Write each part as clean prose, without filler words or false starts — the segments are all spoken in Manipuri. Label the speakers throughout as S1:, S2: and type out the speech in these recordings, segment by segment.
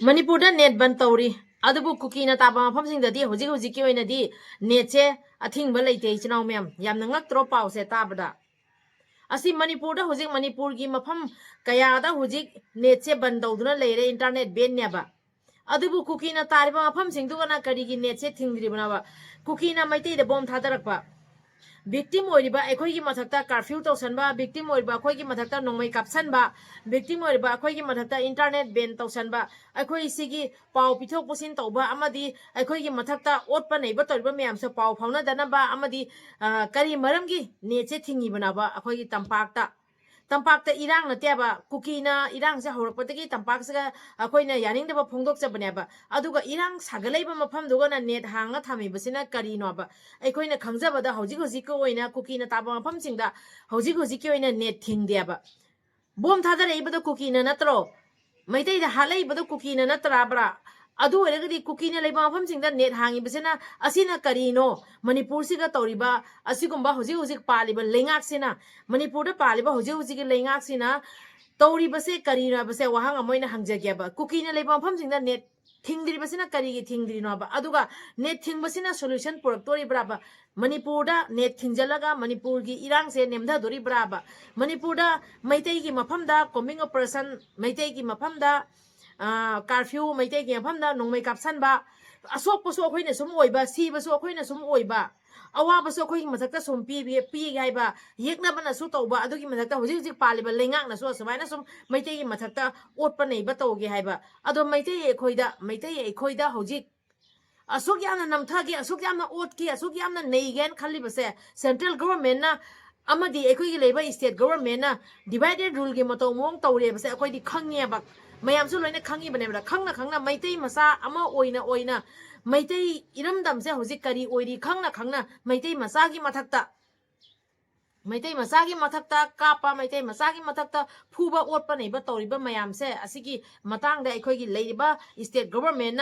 S1: Manipur net ban tauri adubu kuki na taba mafam sing dadi hoji hoji ki oina di net che athing ba leite chinau mem yam na ngak tro pau se tabada asi Manipur da hoji Manipur gi mafam kaya da hoji net che ban dauduna leire internet ben ne ba adubu kuki na tariba mafam sing du na kari gi net che thingri bana ba kuki na maite de bom thadarak ba victim oiriba aikhoi gi mathakta curfew tawsanba victim oiriba akhoi gi mathakta nongmai kapsanba victim oiriba akhoi gi mathakta internet ban tawsanba aikhoi sigi pau pithok pusin tawba amadi aikhoi gi mathakta otpa neiba toriba myam se pau phauna danaba amadi kari maram gi neche thingi banaba akhoi gi tampakta irang na teba kuki na irang se horakpatagi tampak se akhoi na yaning deba phongdok chabaneba aduga irang sagalaiba mafam duga na net hanga thami basina karino ba aikhoi na khangjaba da hoji hoji ko oina kuki na taba mafam singda hoji hoji ki oina net thingdeba bom thada reiba da kuki na natro maitei da halai ba da kuki na natra bra adu eragadi kuki na leiba mafam singda net hangi basina asina karino Manipur siga toriba asigumba hoji hoji paliba lengak sina Manipur da paliba hoji hoji ki lengak sina tori base karina base wahang amoina hangjagya ba kuki na leiba mafam singda net thingdri basina karigi thingdri no ba aduga net thing basina solution purak tori braba Manipur da net thingjalaga Manipur gi irang se nemda dori braba Manipur da maitei gi mafam da combing operation maitei gi mafam da curfew maitei gi mafam da nongmai kapsan ba asok paso akhoi na sum oiba si baso akhoi na sum oiba awa baso akhoi gi mathakta sum pi gai ba yekna bana su tawba adugi mathakta hoji hoji paliba lengak na su asmaina sum maitei gi mathakta otpa nei ba tawge haiba ado maitei aikhoi da hoji asuk yamna namthagi asuk yamna otki asuk yamna neigen khali base central government na amadi aikhoi gi leiba state government na divided rule gi mato mong tawre base akhoi di khangye ba mayam su loina khangi bane bra khangna maitei masa ama oina maitei iramdam se hoji kari oiri khangna maitei masa gi mathakta kapa maitei masa gi mathakta phuba otpa nei ba tawriba mayam se asigi matang da aikhoi gi leiba state government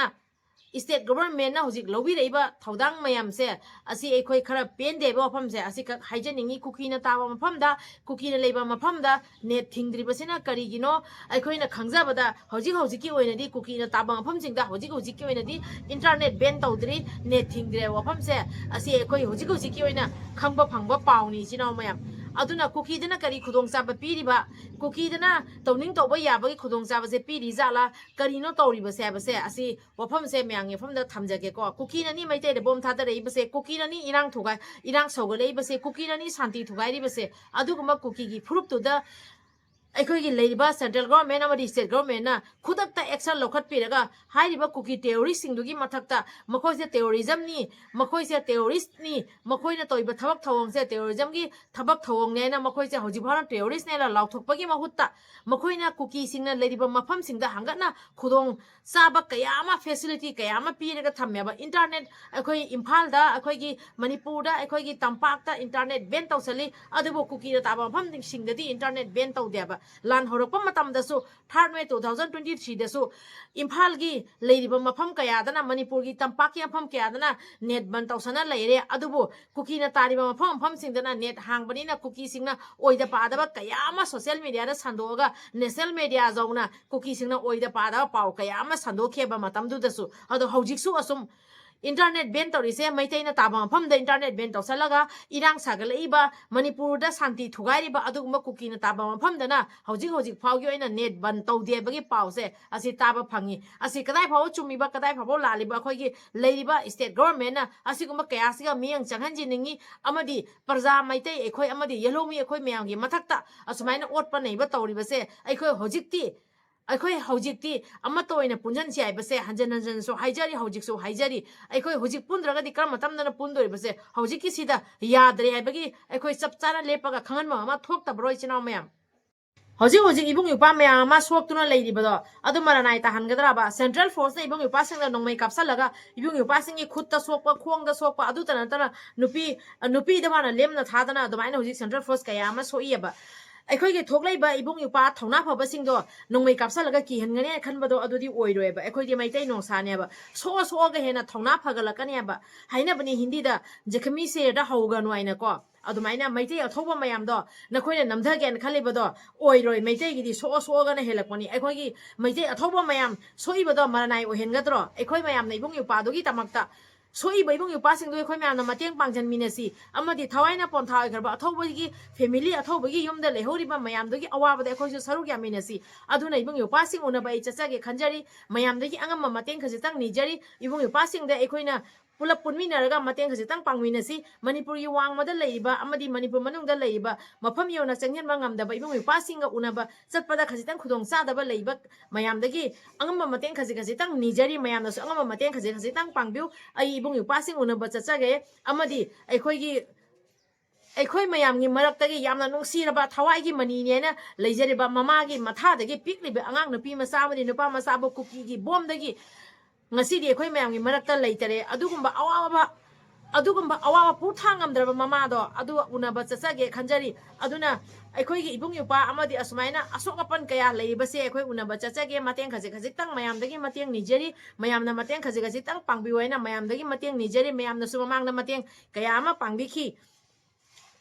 S1: na hojik lobi reiba thodang mayam se asi aikhoi khara pen de ba pham se asi ka haijaningi kuki na tawa mafam da kuki na leiba mafam da net thingdri basina kari gino aikhoi na khangja bada hoji ki oina di kuki na taba mafam sing da hoji ki oina di internet ban tawdri net thingdre wa pham se asi aikhoi hoji ki oina khangba phangba pauni chinaw mayam aduna kuki dana kari khudong chaba piriba kuki dana tawning tawba yabagi khudong chaba se piri jala karino tawriba se base asi wafam se myang yefam da thamjage ko kuki na ni maite de bom thada rei base kuki na ni irang thugai irang sogalei base kuki na ni shanti thugai ri base aduguma kuki gi furup tu da aikhoi gi leiba central government amadi state government na khudakta action lokhat piraga hairiba kuki terrorist singdugi mathakta makhoi se terrorism ni makhoi se terrorist ni makhoi na toiba thabak thawong se terrorism gi thabak thawong ne na makhoi se hoji bhara terrorist ne la lauthokpa gi mahutta makhoi na kuki singna leiba mafam singda hangatna khudong saba kayama facility kayama piraga thammeba internet aikhoi imphal da aikhoi gi Manipur da aikhoi gi tampak ta internet ban tawsali adubo kuki da taba mafam singdadi internet ban tawdeba lan horokpa matam da su 3rd May 2023 da su imphal gi leiriba mafam kaya dana Manipur gi tampak ya mafam kaya dana net ban tawsana leire adubo kuki na tariba mafam singdana net hangbani na kuki singna oida padaba kaya ama social media da sandoga national media zauna kuki singna oida padaba pau kaya ama sandokheba matam du da su ado hojik su asum internet ban tawrise maitei na taba mafam da internet ban tawsalaga irang sagalaiba Manipur da santi thugairiba aduguma kuki na taba mafam dana hojik phaugi oina net ban tawde bagi pause asi taba phangi asi kadai phau chumiba kadai phau laliba khoi gi leiriba state government na asiguma kaya siga miyang changhanji ningi amadi parja maitei aikhoi amadi yelomi aikhoi myang gi mathakta asumaina otpa neiba tawriba se aikhoi hojikti aikhoi hojikti amato oina punjan chai base hanjan so haijari hojik so haijari aikhoi hojik pundraga di kar matam dana pundoi base hojiki sida yadre haibagi aikhoi chapchana lepaga khangan ma ma thok ta broi chinaw mayam hojik ibung yupa mayam ma sok tuna leiri bado adu maranai ta hangadra ba central force na ibung yupa singla nongmai kapsalaga ibung yupa singi khutta sokpa khongda sokpa adu tana nupi da mana lemna thadana adu maina hojik central force kaya ma soiya ba ꯑꯩꯈꯣꯏꯒꯤ ꯊꯣꯛꯂꯩꯕ ꯏꯕꯨꯡ ꯏꯄ꯭ꯋꯥ ꯊꯧꯅꯥ ꯐꯕꯁꯤꯡꯗꯣ ꯅꯣꯡꯃꯩ ꯀꯥꯞꯁꯜꯂꯒ ꯀꯤꯍꯟꯒꯅꯤ ꯈꯟꯕꯗꯣ ꯑꯗꯨꯗꯤ ꯑꯣꯏꯔꯣꯏꯕ ꯑꯩꯈꯣꯏꯗꯤ ꯃꯩꯇꯩ ꯅꯣꯡꯁꯥꯅꯦꯕ ꯁꯣꯛꯑꯒ ꯍꯦꯟꯅ ꯊꯧꯅꯥ ꯐꯒꯠꯂꯛꯀꯅꯦꯕ ꯍꯥꯏꯅꯕꯅꯤ ꯍꯤꯟꯗꯤꯗ ꯖꯈꯃꯤ ꯁꯦꯔꯗ ꯍꯧꯒꯅꯨ ꯍꯥꯏꯅꯀꯣ ꯑꯗꯨꯃꯥꯏꯅ ꯃꯩꯇꯩ ꯑꯊꯧꯕ ꯃꯌꯥꯝꯗꯣ ꯅꯈꯣꯏꯅ ꯅꯝꯊꯒꯦꯅ ꯈꯜꯂꯤꯕꯗꯣ ꯑꯣꯏꯔꯣꯏ ꯃꯩꯇꯩꯒꯤꯗꯤ ꯁꯣꯛꯑꯒꯅ ꯍꯦꯜꯂꯛꯄꯅꯤ ꯑꯩꯈꯣꯏꯒꯤ ꯃꯩꯇꯩ ꯑꯊꯧꯕ ꯃꯌꯥꯝ ꯁꯣꯛꯏꯕꯗꯣ ꯃꯔꯅꯥꯏ ꯑꯣꯏꯍꯟꯒꯗ꯭ꯔꯣ ꯑꯩꯈꯣꯏ ꯃꯌꯥꯝꯅ ꯏꯕꯨꯡ ꯏꯄ꯭ꯋꯥꯗꯨꯒꯤꯗꯃꯛꯇ ꯁꯣꯛꯏꯕ ꯏꯕꯨꯡ ꯏꯄ꯭ꯋꯥꯁꯤꯡꯗꯣ ꯑꯩꯈꯣꯏ ꯃꯌꯥꯝꯅ ꯃꯇꯦꯡ ꯄꯥꯡꯁꯤꯟꯃꯤꯟꯅꯁꯤ ꯑꯃꯗꯤ ꯊꯋꯥꯏꯅ ꯄꯣꯟꯊꯥ ꯑꯣꯏꯈ꯭ꯔꯕ ꯑꯊꯧꯕꯒꯤ ꯐꯦꯃꯤꯂꯤ ꯑꯊꯧꯕꯒꯤ ꯌꯨꯝꯗ ꯂꯩꯍꯧꯔꯤꯕ ꯃꯌꯥꯝꯗꯨꯒꯤ ꯑꯋꯥꯕꯗ ꯑꯩꯈꯣꯏꯁꯨ ꯁꯔꯨꯛ ꯌꯥꯃꯤꯟꯅꯁꯤ ꯑꯗꯨꯅ ꯏꯕꯨꯡ ꯏꯄ꯭ꯋꯥꯁꯤꯡ ꯎꯅꯕ ꯑꯩ ꯆꯠꯆꯒꯦ ꯈꯟꯖꯔꯤ ꯃꯌꯥꯝꯗꯒꯤ ꯑꯉꯝꯕ ꯃꯇꯦꯡ ꯈꯖꯤꯛꯇꯪ ꯅꯤꯖꯔꯤ ꯏꯕꯨꯡ ꯏꯄ꯭ꯋꯥꯁꯤꯡꯗ ꯑꯩꯈꯣꯏꯅ ꯄꯨꯂꯞ ꯄꯨꯟꯃꯤꯟꯅꯔꯒ ꯃꯇꯦꯡ ꯈꯖꯤꯛꯇꯪ ꯄꯥꯡꯃꯤꯟꯅꯁꯤ ꯃꯅꯤꯄꯨꯔꯒꯤ ꯋꯥꯡꯃꯗ ꯂꯩꯔꯤꯕ ꯑꯃꯗꯤ ꯃꯅꯤꯄꯨꯔ ꯃꯅꯨꯡꯗ ꯂꯩꯔꯤꯕ ꯃꯐꯝ ꯌꯧꯅ ꯆꯪꯁꯤꯟꯕ ꯉꯝꯗꯕ ꯏꯕꯨꯡ ꯏꯄ꯭ꯋꯥꯁꯤꯡꯒ ꯎꯅꯕ ꯆꯠꯄꯗ ꯈꯖꯤꯛꯇꯪ ꯈꯨꯗꯣꯡꯆꯥꯗꯕ ꯂꯩꯕ ꯃꯌꯥꯝꯗꯒꯤ ꯑꯉꯝꯕ ꯃꯇꯦꯡ ꯈꯖꯤꯛꯇꯪ ꯅꯤꯖꯔꯤ ꯃꯌꯥꯝꯅꯁꯨ ꯑꯉꯝꯕ ꯃꯇꯦꯡ ꯈꯖꯤꯛꯇꯪ ꯄꯥꯡꯕꯤꯌꯨ ꯑꯩ ꯏꯕꯨꯡ ꯏꯄ꯭ꯋꯥꯁꯤꯡ ꯎꯅꯕ ꯆꯠꯆꯒꯦ ꯑꯃꯗꯤ ꯑꯩꯈꯣꯏ ꯃꯌꯥꯝꯒꯤ ꯃꯔꯛꯇꯒꯤ ꯌꯥꯝꯅ ꯅꯨꯡꯁꯤꯔꯕ ꯊꯋꯥꯏꯒꯤ ꯃꯅꯤꯅꯦꯅ ꯂꯩꯖꯔꯤꯕ ꯃꯃꯥꯒꯤ ꯃꯊꯥꯗꯒꯤ ꯄꯤꯛꯂꯤꯕ ꯑꯉꯥꯡ ꯅꯨꯄꯤ ꯃꯆꯥ ꯑꯃꯗꯤ ꯅꯨꯄꯥ ꯃꯆꯥꯕꯨ ꯀꯨꯀꯤꯒꯤ ꯕꯣꯝꯗꯒꯤ ꯉꯁꯤꯗꯤ ꯑꯩꯈꯣꯏ ꯃꯌꯥꯝꯒꯤ ꯃꯔꯛꯇ ꯂꯩꯇꯔꯦ ꯑꯗꯨꯒꯨꯝꯕ ꯑꯋꯥꯕ ꯄꯨꯊꯥꯡ ꯉꯝꯗ꯭ꯔꯕ ꯃꯃꯥꯗꯣ ꯑꯗꯨ ꯎꯅꯕ ꯆꯠꯆꯒꯦ ꯈꯟꯖꯔꯤ ꯑꯗꯨꯅ ꯑꯩꯈꯣꯏꯒꯤ ꯏꯕꯨꯡ ꯏꯄ꯭ꯋꯥ ꯑꯃꯗꯤ ꯑꯁꯨꯃꯥꯏꯅ ꯑꯁꯣꯛ ꯑꯄꯟ ꯀꯌꯥ ꯂꯩꯔꯤꯕꯁꯦ ꯑꯩꯈꯣꯏ ꯎꯅꯕ ꯆꯠꯆꯒꯦ ꯃꯇꯦꯡ ꯈꯖꯤꯛꯇꯪ ꯃꯌꯥꯝꯗꯒꯤ ꯃꯇꯦꯡ ꯅꯤꯖꯔꯤ ꯃꯌꯥꯝꯅ ꯃꯇꯦꯡ ꯈꯖꯤꯛꯇꯪ ꯄꯥꯡꯕꯤꯌꯨ ꯍꯥꯏꯅ ꯃꯌꯥꯝꯗꯒꯤ ꯃꯇꯦꯡ ꯅꯤꯖꯔꯤ ꯃꯌꯥꯝꯅꯁꯨ ꯃꯃꯥꯡꯗ ꯃꯇꯦꯡ ꯀꯌꯥ ꯑꯃ ꯄꯥꯡꯕꯤꯈꯤ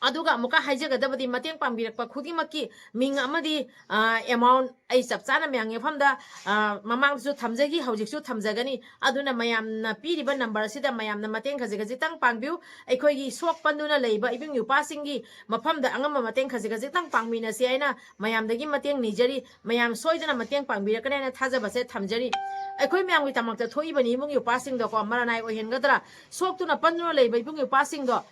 S1: ꯑꯗꯨꯒ ꯑꯃꯨꯛꯀ ꯍꯥꯏꯖꯒꯗꯕꯗꯤ ꯃꯇꯦꯡ ꯄꯥꯡꯕꯤꯔꯛꯄ ꯈꯨꯗꯤꯡꯃꯛꯀꯤ ꯃꯤꯡ ꯑꯃꯗꯤ ꯑꯦꯃꯥꯎꯟ ꯑꯩ ꯆꯞ ꯆꯥꯅ ꯃꯌꯥꯝꯒꯤ ꯃꯐꯝꯗ ꯃꯃꯥꯡꯗꯁꯨ ꯊꯝꯖꯈꯤ ꯍꯧꯖꯤꯛꯁꯨ ꯊꯝꯖꯒꯅꯤ ꯑꯗꯨꯅ ꯃꯌꯥꯝꯅ ꯄꯤꯔꯤꯕ ꯅꯝꯕꯔ ꯑꯁꯤꯗ ꯃꯌꯥꯝꯅ ꯃꯇꯦꯡ ꯈꯖꯤꯛꯇꯪ ꯄꯥꯡꯕꯤꯌꯨ ꯑꯩꯈꯣꯏꯒꯤ ꯁꯣꯛꯄꯟꯗꯨꯅ ꯂꯩꯕ ꯏꯕꯨꯡ ꯏꯄ꯭ꯋꯥꯁꯤꯡꯒꯤ ꯃꯐꯝꯗ ꯑꯉꯝꯕ ꯃꯇꯦꯡ ꯈꯖꯤꯛꯇꯪ ꯄꯥꯡꯃꯤꯟꯅꯁꯤ ꯍꯥꯏꯅ ꯃꯌꯥꯝꯗꯒꯤ ꯃꯇꯦꯡ ꯅꯤꯖꯔꯤ ꯃꯌꯥꯝ ꯁꯣꯏꯗꯅ ꯃꯇꯦꯡ ꯄꯥꯡꯕꯤꯔꯛꯀꯅꯤ ꯍꯥꯏꯅ ꯊꯥꯖꯕꯁꯦ ꯊꯝꯖꯔꯤ ꯑꯩꯈꯣꯏ ꯃꯌꯥꯝꯒꯤꯗꯃꯛꯇ ꯊꯣꯛꯏꯕꯅꯤ ꯏꯕꯨꯡ ꯏꯄ꯭ꯋꯥꯁꯤꯡꯗꯣꯀꯣ ꯃꯔꯅꯥꯏ ꯑꯣꯏꯍꯟꯒꯗ꯭ꯔꯥ ꯁꯣꯛꯇꯨꯅ ꯄꯟꯗꯨꯅ ꯂꯩꯕ ꯏꯕꯨꯡ ꯏꯄ꯭ꯋꯥꯁꯤꯡꯗꯣ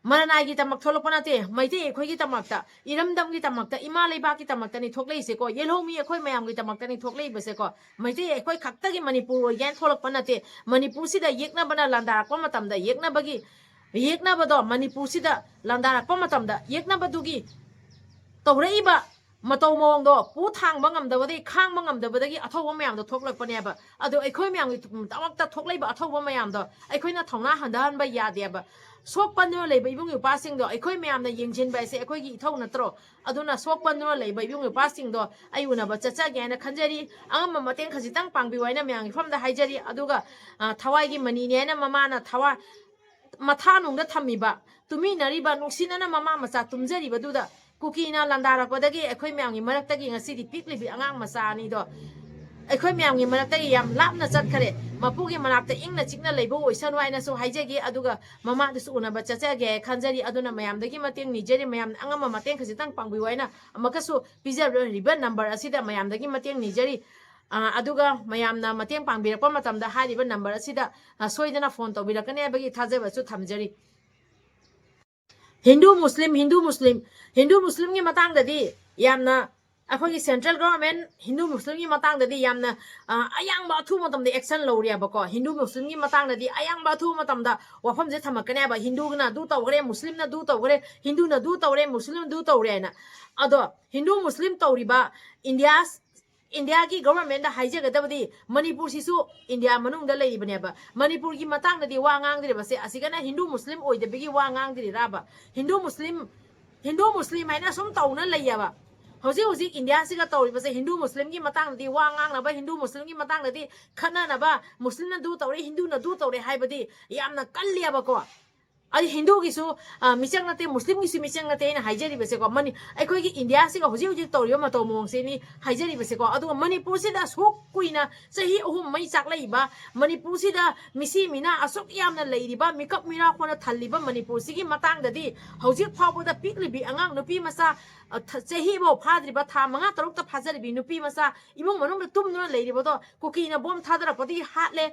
S1: ꯃꯔꯅꯥꯏꯒꯤꯗꯃꯛ ꯊꯣꯛꯂꯛꯄ ꯅꯠꯇꯦ ꯃꯩꯇꯩ ꯑꯩꯈꯣꯏꯒꯤꯗꯃꯛꯇ ꯏꯔꯝꯗꯝꯒꯤꯗꯃꯛꯇ ꯏꯃꯥ ꯂꯩꯕꯥꯛꯀꯤꯗꯃꯛꯇꯅꯤ ꯊꯣꯛꯂꯛꯏꯁꯦꯀꯣ ꯌꯦꯜꯍꯧꯃꯤ ꯑꯩꯈꯣꯏ ꯃꯌꯥꯝꯒꯤꯗꯃꯛꯇꯅꯤ ꯊꯣꯛꯂꯛꯏꯕꯁꯦꯀꯣ ꯃꯩꯇꯩ ꯑꯩꯈꯣꯏ ꯈꯛꯇꯒꯤ ꯃꯅꯤꯄꯨꯔ ꯑꯣꯏꯒꯦ ꯍꯥꯏꯅ ꯊꯣꯛꯂꯛꯄ ꯅꯠꯇꯦ ꯃꯅꯤꯄꯨꯔꯁꯤꯗ ꯌꯦꯛꯅꯕꯅ ꯂꯥꯟꯗꯥꯔꯛꯄ ꯃꯇꯝꯗ ꯌꯦꯛꯅꯕꯗꯣ ꯃꯅꯤꯄꯨꯔꯁꯤꯗ ꯂꯥꯟꯗꯥꯔꯛꯄ ꯃꯇꯝꯗ ꯌꯦꯛꯅꯕꯗꯨꯒꯤ ꯇꯧꯔꯛꯏꯕ ꯃꯇꯧ ꯃꯑꯣꯡꯗꯣ ꯄꯨ ꯊꯥꯡꯕ ꯉꯝꯗꯕꯗꯒꯤ ꯈꯥꯡꯕ ꯉꯝꯗꯕꯗꯒꯤ ꯑꯊꯧꯕ ꯃꯌꯥꯝꯗꯣ ꯊꯣꯛꯂꯛꯄꯅꯦꯕ ꯑꯗꯣ ꯑꯩꯈꯣꯏ ꯃꯌꯥꯝꯒꯤꯗꯃꯛꯇ ꯊꯣꯛꯂꯛꯏꯕ ꯑꯊꯧꯕ ꯃꯌꯥꯝꯗꯣ ꯑꯩꯈꯣꯏꯅ ꯊꯧꯅꯥ ꯍꯟꯊꯍꯟꯕ ꯌꯥꯗꯦꯕ ꯁꯣꯛꯄꯟꯗꯨꯅ ꯂꯩꯕ ꯏꯕꯨꯡ ꯏꯄ꯭ꯋꯥꯁꯤꯡꯗꯣ ꯑꯩꯈꯣꯏ ꯃꯌꯥꯝꯅ ꯌꯦꯡꯁꯤꯟꯕ ꯍꯥꯏꯁꯦ ꯑꯩꯈꯣꯏꯒꯤ ꯏꯊꯧ ꯅꯠꯇ꯭ꯔꯣ ꯑꯗꯨꯅ ꯁꯣꯛꯄꯟꯗꯨꯅ ꯂꯩꯕ ꯏꯕꯨꯡ ꯏꯄ꯭ꯋꯥꯁꯤꯡꯗꯣ ꯑꯩ ꯎꯅꯕ ꯆꯠꯆꯒꯦ ꯍꯥꯏꯅ ꯈꯟꯖꯔꯤ ꯑꯉꯝꯕ ꯃꯇꯦꯡ ꯈꯖꯤꯛꯇꯪ ꯄꯥꯡꯕꯤꯌꯨ ꯍꯥꯏꯅ ꯃꯌꯥꯝꯒꯤ ꯃꯐꯝꯗ ꯍꯥꯏꯖꯔꯤ ꯑꯗꯨꯒ ꯊꯋꯥꯏꯒꯤ ꯃꯅꯤꯅꯦ ꯍꯥꯏꯅ ꯃꯃꯥꯅ ꯃꯊꯥꯅꯨꯡꯗ ꯊꯝꯃꯤꯕ ꯇꯨꯃꯤꯟꯅꯔꯤꯕ ꯅꯨꯡꯁꯤꯅꯅ ꯃꯃꯥ ꯃꯆꯥ ꯇꯨꯝꯖꯔꯤꯕꯗꯨꯗ ꯀꯨꯀꯤꯅ ꯂꯥꯟꯗꯥꯔꯛꯄꯗꯒꯤ ꯑꯩꯈꯣꯏ ꯃꯌꯥꯝꯒꯤ ꯃꯔꯛꯇꯒꯤ ꯉꯁꯤꯗꯤ ꯄꯤꯛꯂꯤꯕꯤ ꯑꯉꯥꯡ ꯃꯆꯥ ꯑꯅꯤꯗꯣ ꯑꯩꯈꯣꯏ ꯃꯌꯥꯝꯒꯤ ꯃꯔꯛꯇꯒꯤ ꯌꯥꯝ ꯂꯥꯞꯅ ꯆꯠꯈꯔꯦ ꯃꯄꯨꯒꯤ ꯃꯅꯥꯛꯇ ꯏꯪꯅ ꯆꯤꯛꯅ ꯂꯩꯕ ꯑꯣꯏꯁꯅꯨ ꯍꯥꯏꯅꯁꯨ ꯍꯥꯏꯖꯒꯦ ꯑꯗꯨꯒ ꯃꯃꯥꯗꯨꯁꯨ ꯎꯅꯕ ꯆꯠꯆꯒꯦ ꯈꯟꯖꯔꯤ ꯑꯗꯨꯅ ꯃꯌꯥꯝꯗꯒꯤ ꯃꯇꯦꯡ ꯅꯤꯖꯔꯤ ꯃꯌꯥꯝꯅ ꯑꯉꯝꯕ ꯃꯇꯦꯡ ꯈꯖꯤꯛꯇꯪ ꯄꯥꯡꯕꯤꯌꯨ ꯍꯥꯏꯅ ꯑꯃꯨꯛꯀꯁꯨ ꯄꯤꯖꯔꯤꯕ ꯅꯝꯕꯔ ꯑꯁꯤꯗ ꯃꯌꯥꯝꯗꯒꯤ ꯃꯇꯦꯡ ꯅꯤꯖꯔꯤ ꯑꯗꯨꯒ ꯃꯌꯥꯝꯅ ꯃꯇꯦꯡ ꯄꯥꯡꯕꯤꯔꯛꯄ ꯃꯇꯝꯗ ꯍꯥꯏꯔꯤꯕ ꯅꯝꯕꯔ ꯑꯁꯤꯗ ꯁꯣꯏꯗꯅ ꯐꯣꯟ ꯇꯧꯕꯤꯔꯛꯀꯅꯤ ꯍꯥꯏꯕꯒꯤ ꯊꯥꯖꯕꯁꯨ ꯊꯝꯖꯔꯤ hindu muslimꯒꯤ matangdadi yamna ꯑꯩꯈꯣꯏꯒꯤ ꯁꯦꯟꯇ꯭ꯔꯦꯜ ꯒꯣꯚꯔꯟꯃꯦꯟꯠ ꯍꯤꯟꯗꯨ ꯃꯨꯁꯂꯤꯝꯒꯤ ꯃꯇꯥꯡꯗꯗꯤ ꯌꯥꯝꯅ ꯑꯌꯥꯡꯕ ꯑꯊꯨꯕ ꯃꯇꯝꯗ ꯑꯦꯛꯁꯟ ꯂꯧꯔꯤꯌꯦꯕꯀꯣ ꯍꯤꯟꯗꯨ ꯃꯨꯁꯂꯤꯝꯒꯤ ꯃꯇꯥꯡꯗꯗꯤ ꯑꯌꯥꯡꯕ ꯑꯊꯨꯕ ꯃꯇꯝꯗ ꯋꯥꯐꯝꯁꯦ ꯊꯝꯃꯛꯀꯅꯦꯕ ꯍꯤꯟꯗꯨꯅ ꯑꯗꯨ ꯇꯧꯈ꯭ꯔꯦ ꯃꯨꯁꯂꯤꯝꯅ ꯑꯗꯨ ꯇꯧꯈ꯭ꯔꯦ ꯍꯤꯟꯗꯨꯅ ꯑꯗꯨ ꯇꯧꯔꯦ ꯃꯨꯁꯂꯤꯝꯅ ꯑꯗꯨ ꯇꯧꯔꯦ ꯍꯥꯏꯅ ꯑꯗꯣ ꯍꯤꯟꯗꯨ ꯃꯨꯁꯂꯤꯝ ꯇꯧꯔꯤꯕ इंडिया की गवर्नमेंट हाइजगदबदी मणिपुर सिसु इंडिया मनुंगदा लेइबनेबा मणिपुर की मतंगददी वा nganगदिरेबसे असिगना हिंदू मुस्लिम ओइदबगी वा nganगदिराबा हिंदू मुस्लिम हाइना सुम तौना लैयाबा हौजी हौजी इंडिया सिगा तौरिबसे हिंदू मुस्लिम की मतंगददी वा ngangnaba हिंदू मुस्लिम की मतंगददी खनानबा मुस्लिम ना दु तौरे हिंदू ना दु तौरे हाइबदी यामना कल्लियाबको अरे हिंदू की मिचंग नते मुस्लिम की मिचंग नते हाइजरीबसेको मनी अखोई इंडिया से हौजी हौजी तौरिबा मतौ मोंगसेनी हाइजरीबसेको अदुगा मणिपुर सिदा सोक कुइना चही अहुम मई चाकलैबा मणिपुर सिदा मिसी मिना असुक यामना लैरिबा मिकप मिरा खोना थल्लिबा मणिपुर सिगी मतंगददी हौजी फावबदा पिकलिबी अंगांग नुपी मसा चही बो फाद्रिबा था मंगा तरुक ता फाजरिबी नुपी मसा इमुंग मनुंग तुमनुना लैरिबदो कुकीना बोम थादरपदी हाटले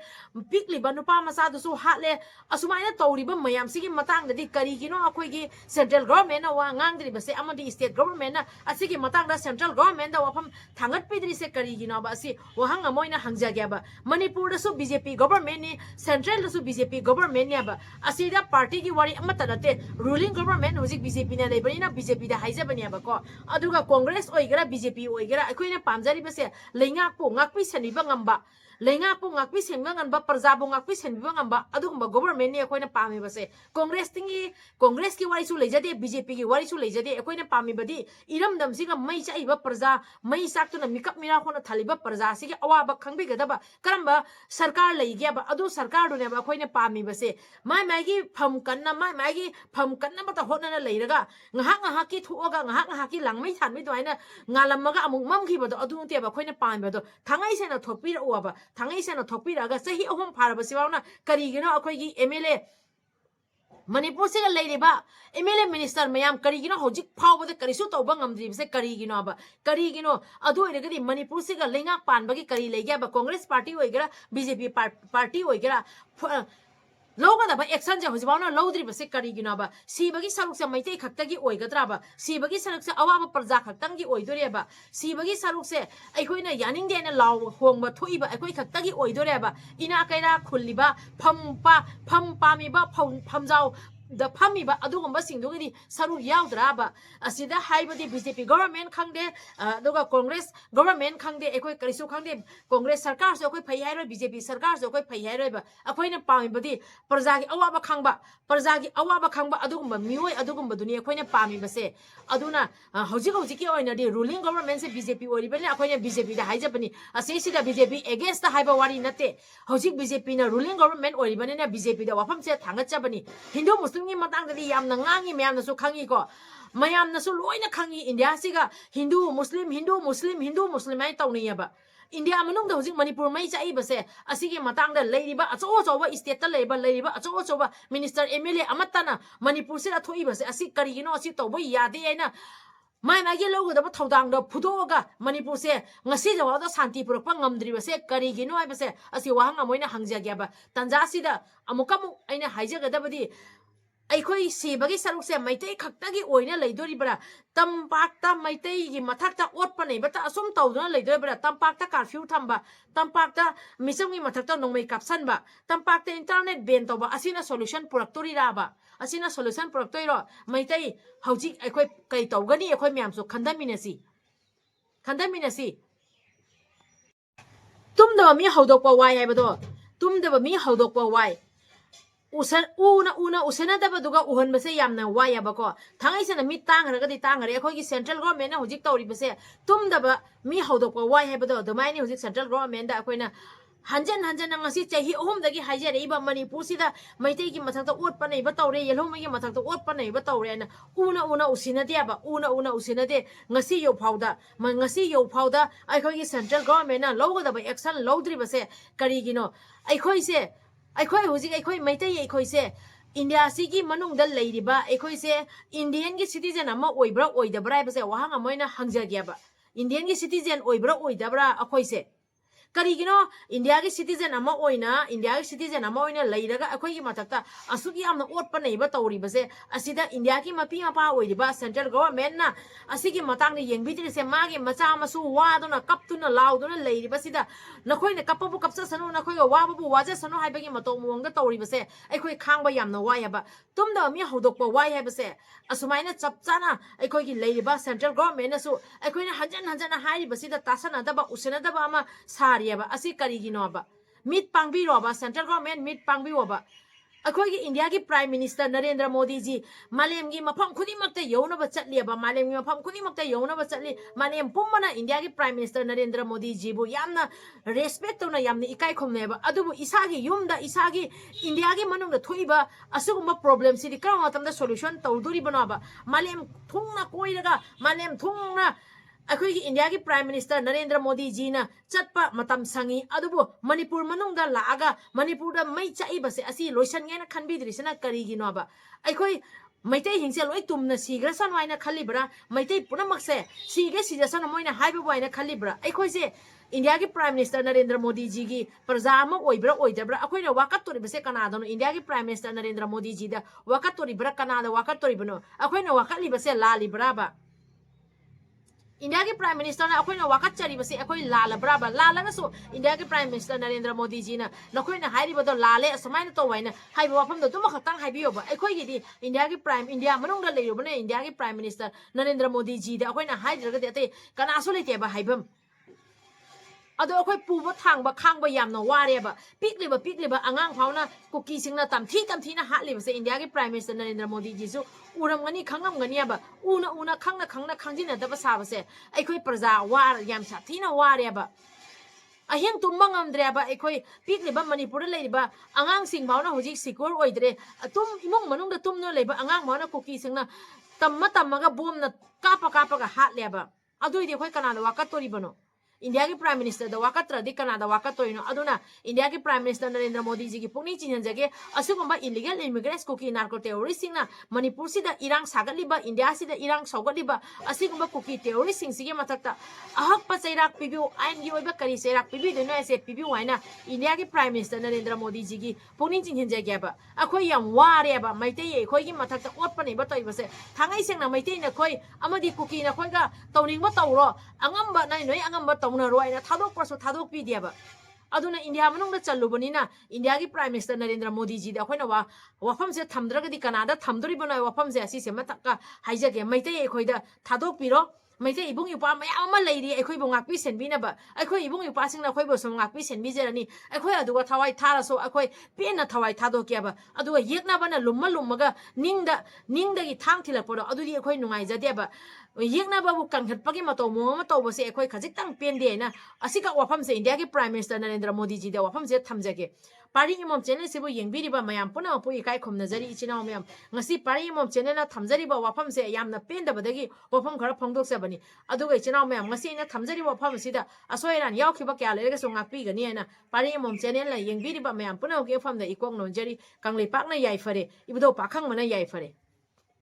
S1: पिकलिबा नुपा मसा दुसु हाटले असुमाइना तौरिबा मयाम सिगी मतंगददी करिगिनो अखोइगी सेंट्रल गवर्नमेंट वा nganगद्रिबसे अमदि स्टेट गवर्नमेंट असिगी मतंगदा सेंट्रल गवर्नमेंट दा वफम थांगत पिद्रिसे करिगिनो बा असि वहांग अमोइना हंगजाग्याबा मणिपुर दसु बीजेपी गवर्नमेंट नि सेंट्रल दसु बीजेपी गवर्नमेंट याबा असिदा पार्टी की वारी अमता नते रूलिंग गवर्नमेंट होजिक बीजेपी ना लेबनिना बीजेपी दा हाइजबनियाबा को अदुगा कांग्रेस ओइगरा बीजेपी ओइगरा अखोइना पामजारिबसे लैंगाकपो ngakpi saniba ngamba लेंगापो ngakpi senga ngamba प्रजाबो ngakpi senbiba ngamba अदुगुम्बा गवर्नमेंट नि अखोइना पामेबसे Congress ki wari su lejade BJP ki wari su lejade ekoi na pami badi iram dam siga mai chai ba praja mai sak tu na mikap mira khona thaliba praja sigi awa ba khangbi gadaba karamba sarkar leigya ba adu sarkar do ne ba khoi na pami ba se mai gi pham kanna mai gi pham kanna ba ta hona na leiraga ngahak ki thuaga ngahak ki langmai than mi doina ngalamaga amuk mam ki ba do adu te ba khoi na pami ba do thangai se na thopi ra wa ba thangai se na thopi ra ga sahi ahom phara ba siwauna kari gino akoi gi MLA Manipur se ga leiriba MLA minister mayam karigino hojik phawbada karisu tawba ngamdri se karigino aba karigino adu iragadi Manipur se ga lenga panbagi kari leigya ba Congress party oigera BJP party oigera loga da ba action ja hojibawna lodri ba se karigino aba sibagi saruk se maitei khaktagi oigadra ba sibagi saruk se awa ba parja khaktangi oidore ba sibagi saruk se aikhoina yaning de na law hongba thoiba aikoi khaktagi oidore ba ina kaira khulliba pham pami ba phamjau the pamiba adugum singdugidi saru yaudra asida haibadi BJP government khangde aduga Congress government khangde ekoi karisu khangde Congress sarkar so ekoi phai hairo BJP sarkar so ekoi phai hairo ba akoina pamibadi praja gi awaba khangba adugum mioi adugum duni akoina pami base aduna hojik ki oina di ruling government se BJP ori bani akoina BJP da haijapani asisida BJP against the haiba wari nate hojik BJP na ruling government ori bani na BJP da wafam se thangachapani Hindu Muslim ni matang dali yam na ngangi mayam na su khangi ko mayam na su loina khangi India siga Hindu Muslim ai tawni ba India manung da hojik Manipur mai chai base asigi matang da leiriba acho state ta leiriba acho minister MLA amatana Manipur se la thoi base asi karigino asi tawba yade aina mai gi logo da thodang da phudoga Manipur se ngasi jawa da santi purakpa ngamdri base karigino ai base asi wahang amoina hangja gya ba tanja sida amukamu aina haija ga da badi aikhoi sibagi saruk se meetei khaktagi oina leidoribra tampakta meetei gi mathakta otpa nei bata asum tawduna leidoribra tampakta curfew thamba tampakta misam gi mathakta nongmei kapsan ba tampakta internet ban tawba asina solution puraktori raba asina solution puraktoiro meetei hojik aikhoi kai tawgani aikhoi myam so khandaminasi tumda mi hodokpa wai haibado tumda mi hodokpa wai una usana da baduga uhon base yamna waya bako thangai sana mi tangra gadi tangare akhoi gi central government na hojik tawri base tum da ba mi hodok pa wai hebado do mai ni hojik central government da akoina hanjan ngasi chahi ohum dagi haijare iba Manipur sida meitei gi mathak ta ot pa nei ba tawre yelhom gi mathak ta ot pa nei ba tawre na una usina dia ba una usina de ngasi yo phauda akhoi gi central government na logo da ba action lodri base kari gino aikhoi se aikhoi hojik aikhoi meitei aikhoi se India sigi manung dal leiriba aikhoi se Indian gi citizen ama oibra oidabra base wahang amoina hangja gya ba Indian gi citizen oibra oidabra akhoi se karigino India gi citizen ama oina leiraga akhoi gi matakta asugi amna otpa nei ba tawri base asida India gi mapi apa oiriba central government na asigi matang ni yengbidri se magi macha masu waduna kaptuna lauduna leiriba sida nakhoi ne kapabu kapsa sanu nakhoi ga wabu waja sanu haibagi matong muangda tawri base aikhoi khangba yamna wayaba tumda mi hodokpa wai habase asumaina chapchana aikhoi gi leiriba central government na su aikhoi na hanjan hairi basida tasana daba usena daba ama sariaba asi karigino ba mit pangbi roba central government mit pangbi roba akhoi gi India gi prime minister Narendra Modi ji malem gi mafam khuni makta yona ba chatli ba malem gi mafam khuni makta yona ba chatli malem pummana India gi prime minister Narendra Modi ji bu yamna respect tona yamna ikai khomne ba adubu isagi yumda isagi India gi manung da thoiba asugumba problem si di kram matam da solution tawduri bana ba malem thungna koiraga malem thungna akhoi gi India gi prime minister Narendra Modi ji na chatpa matam sangi adubu Manipur manung da laaga Manipur da mai chai base asi loisan ngena khanbi drisana kari gi no ba akhoi meitei hingse loi tumna sigra san waina khalibra meitei punamak se sige sijasan moina haiba waina khalibra akhoi se India gi prime minister Narendra Modi ji gi prajama oibra oidabra akhoi na wakat tori base kana dono India gi prime minister Narendra Modi ji da wakat tori bra kana da wakat tori bano akhoi na wakali base lali braba India ki prime minister na akhoi na wakat chari base akhoi lala braba lala na so India ki prime minister Narendra Modi ji na nakhoi na hairi bodo lale asmai na to waina haiba wafam do tuma khatang haibi yoba akhoi gi di India ki prime India manung da leiro bane India ki prime minister Narendra Modi ji da akhoi na haidra ga de ate kana so lete ba haibam ꯑꯗꯣ ꯑꯩꯈꯣꯏ ꯄꯨꯕ ꯊꯥꯡꯕ ꯈꯥꯡꯕ ꯌꯥꯝꯅ ꯋꯥꯔꯦꯕ ꯄꯤꯛꯂꯤꯕ ꯑꯉꯥꯡ ꯐꯥꯎꯅ ꯀꯨꯀꯤꯁꯤꯡꯅ ꯇꯝꯊꯤꯅ ꯍꯥꯠꯂꯤꯕꯁꯦ ꯏꯟꯗꯤꯌꯥꯒꯤ ꯄ꯭ꯔꯥꯏꯝ ꯃꯤꯅꯤꯁꯇꯔ ꯅꯔꯦꯟꯗ꯭ꯔ ꯃꯣꯗꯤꯖꯤꯁꯨ ꯎꯔꯝꯒꯅꯤ ꯈꯪꯉꯝꯒꯅꯤꯕ ꯎꯅ ꯈꯪꯖꯤꯟꯅꯗꯕ ꯁꯥꯕꯁꯦ ꯑꯩꯈꯣꯏ ꯄ꯭ꯔꯖꯥ ꯌꯥꯝ ꯁꯥꯊꯤꯅ ꯋꯥꯔꯦꯕ ꯑꯍꯤꯡ ꯇꯨꯝꯕ ꯉꯝꯗ꯭ꯔꯦꯕ ꯑꯩꯈꯣꯏ ꯄꯤꯛꯂꯤꯕ ꯃꯅꯤꯄꯨꯔꯗ ꯂꯩꯔꯤꯕ ꯑꯉꯥꯡꯁꯤꯡ ꯐꯥꯎꯅ ꯍꯧꯖꯤꯛ ꯁꯤꯀ꯭ꯌꯣꯔ ꯑꯣꯏꯗ꯭ꯔꯦ ꯏꯃꯨꯡ ꯃꯅꯨꯡꯗ ꯇꯨꯝꯗꯨꯅ ꯂꯩꯕ ꯑꯉꯥꯡ ꯐꯥꯎꯅ ꯀꯨꯀꯤꯁꯤꯡꯅ ꯇꯝꯃꯒ ꯕꯣꯝꯅ ꯀꯥꯞꯄꯒ ꯍꯥꯠꯂꯦꯕ ꯑꯗꯨꯏꯗꯤ ꯑꯩꯈꯣꯏ ꯀꯅꯥꯗ ꯋꯥꯀꯠꯇꯣꯔꯤꯕꯅꯣ इंडिया की प्राइम मिनिस्टर द वाकत्रदी कनादा वाकत्तोइनो अदुना इंडिया की प्राइम मिनिस्टर नरेंद्र मोदी जी की पुनी चिन्हनजगे असुगुंबा illegal immigrants Kuki narco terrorist सिंगना मणिपुर सिदा इरांग सागलिबा इंडिया सिदा इरांग सौगलिबा असिगुंबा कुकी टेररिस्ट सिंग सिगे मथक्ता अहक्पा चैराक पिबिउ आइन गी ओइबा करी चैराक पिबिदुनो एसे पिबिउ हाइना इंडिया की प्राइम मिनिस्टर नरेंद्र मोदी जी की पुनी चिन्हनजगेबा अखोय याम वारेबा मैतेय एखोय की मथक्ता ओटपनेबा तोइबसे थांगाई सेंगना मैतेय न खोय अमदी कुकी न खोयगा तौनिंगबा तौरो अंगम्बा नाइ नोय अंगम्बा तौनरोइना थादोकपसु थादोकपिदियाबा अदुना इंडिया मनुंग चलुबनिना इंडिया की प्राइम मिनिस्टर नरेंद्र मोदी जी दा अखोयना वफम से थमद्रगदी कनादा थमदोरिबना वफम से असी से मतका हाइजगे मैतेय एखोयदा थादोकपिरो मैतेय इबुंग युपा मयाम अमा लैरि एखोयबु ngakpi senbinaba एखोय इबुंग युपा सिंगना अखोयबु सम ngakpi senbijरani एखोय अदुगा थावाई थारासो अखोय पेना थावाई थादोकियाबा अदुगा येकनाबना लुम्मगा निंगदगी थांग थिलकपदो अदुदि एखोय नुंगाइजदेबा येकनाबाबु कंखटपगी मतौ मोमा तौबसे एखोय खजितंग पेंदेना असिका वफम से इंडिया के प्राइम मिनिस्टर नरेंद्र मोदी जी दा वफम से थमजगे पारी इमम चैनल से येंबिरिबा मयाम पुना पु इकाय खुमनजरी इचिनाव मयाम ngasi पारी इमम चैनल थमजरिबा वफम से यामना पेंदबदगी वफम खरा फोंदोकसबनी अदुगा इचिनाव मयाम ngasi ina थमजरिबा वफम सिदा असोयरान यावखिबा क्या लेरगा सो ngakpigani ana पारी इमम चैनल ला येंबिरिबा मयाम पुना के वफम दा इकोंग नोंजरी कंगले पाकना याइफरे इबदो पाखंग मना याइफरे